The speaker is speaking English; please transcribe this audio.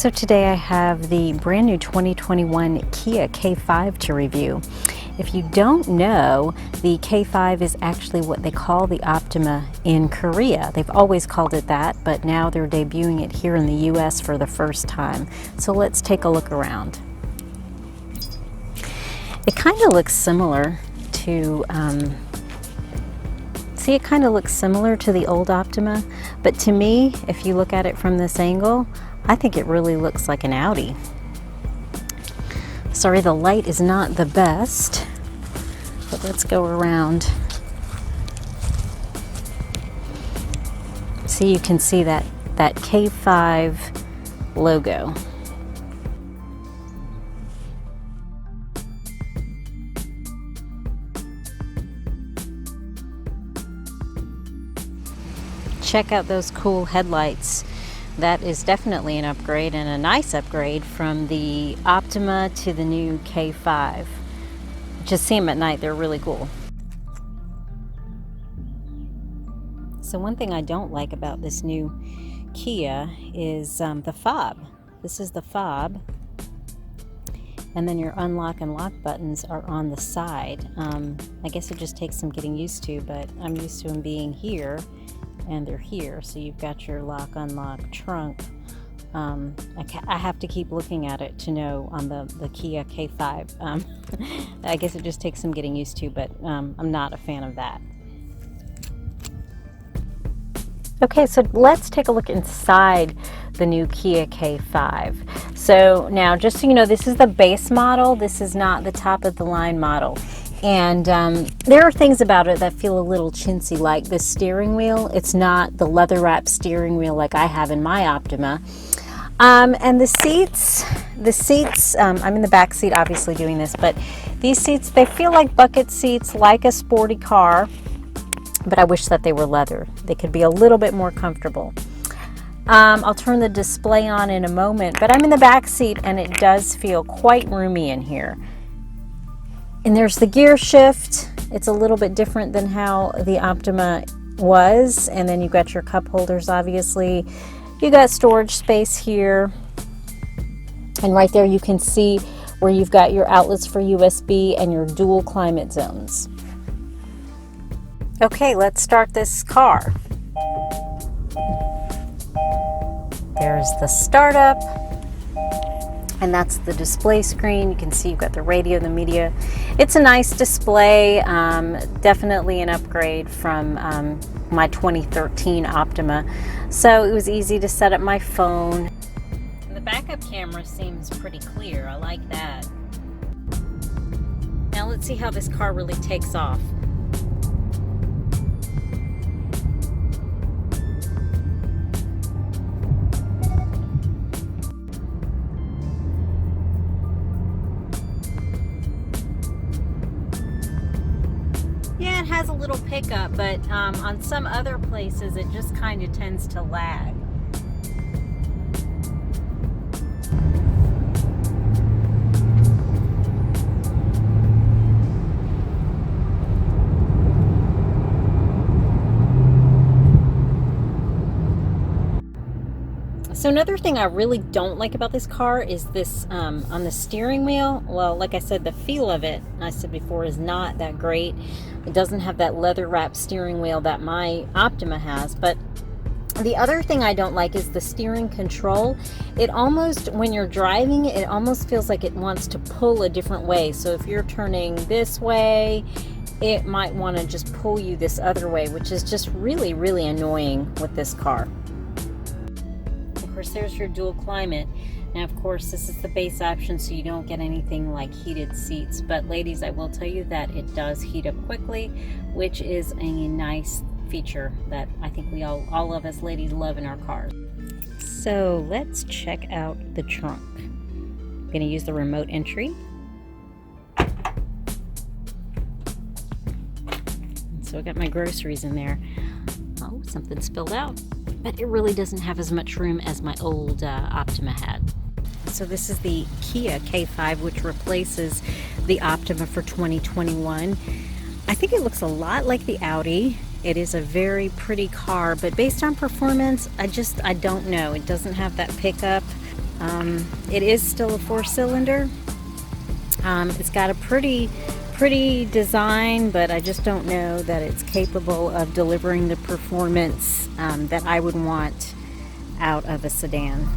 So today I have the brand new 2021 Kia K5 to review. If you don't know, the K5 is actually what they call the Optima in Korea. They've always called it that, but now they're debuting it here in the US for the first time. So let's take a look around. It kind of looks similar to, it kind of looks similar to the old Optima, but to me, if you look at it from this angle, I think it really looks like an Audi. Sorry, the light is not the best, but let's go around. So you can see that K5 logo. Check out those cool headlights. That is definitely an upgrade, and a nice upgrade from the Optima to the new K5. Just see them at night, they're really cool. So one thing I don't like about this new Kia is the fob. This is the fob, and then your unlock and lock buttons are on the side. I guess it just takes some getting used to, but I'm used to them being here and they're here. So you've got your lock, unlock, trunk. I have to keep looking at it to know on the Kia K5. I guess it just takes some getting used to, but I'm not a fan of that. Okay, so let's take a look inside the new Kia K5. So now, just so you know, this is the base model. This is not the top of the line model. And there are things about it that feel a little chintzy, like the steering wheel. It's not the leather wrap steering wheel like I have in my Optima. And the seats, I'm in the back seat obviously doing this, but these seats, they feel like bucket seats, like a sporty car, but I wish that they were leather. They could be a little bit more comfortable. I'll turn the display on in a moment, but I'm in the back seat and it does feel quite roomy in here. And there's the gear shift. It's a little bit different than how the Optima was. And then you've got your cup holders, obviously. You got storage space here. And right there you can see where you've got your outlets for USB and your dual climate zones. Okay, let's start this car. There's the startup. And that's the display screen. You can see you've got the radio, the media. It's a nice display, definitely an upgrade from my 2013 Optima. So it was easy to set up my phone. And the backup camera seems pretty clear. I like that. Now let's see how this car really takes off. Yeah, it has a little pickup, but on some other places it just kind of tends to lag. So another thing I really don't like about this car is this, on the steering wheel, well, like I said, the feel of it, I said before, is not that great. It doesn't have that leather wrap steering wheel that my Optima has. But the other thing I don't like is the steering control. It almost, when you're driving, it almost feels like it wants to pull a different way. So if you're turning this way, it might want to just pull you this other way, which is just really, really annoying with this car. Of course, there's your dual climate. Now, of course, this is the base option, so you don't get anything like heated seats. But ladies, I will tell you that it does heat up quickly, which is a nice feature that I think we all of us ladies love in our cars. So let's check out the trunk. I'm going to use the remote entry. So I got my groceries in there. Oh, something spilled out. But it really doesn't have as much room as my old Optima had. So this is the Kia K5, which replaces the Optima for 2021. I think it looks a lot like the Audi. It is a very pretty car, but based on performance, I don't know. It doesn't have that pickup. It is still a 4-cylinder. It's got a pretty design, but I just don't know that it's capable of delivering the performance that I would want out of a sedan.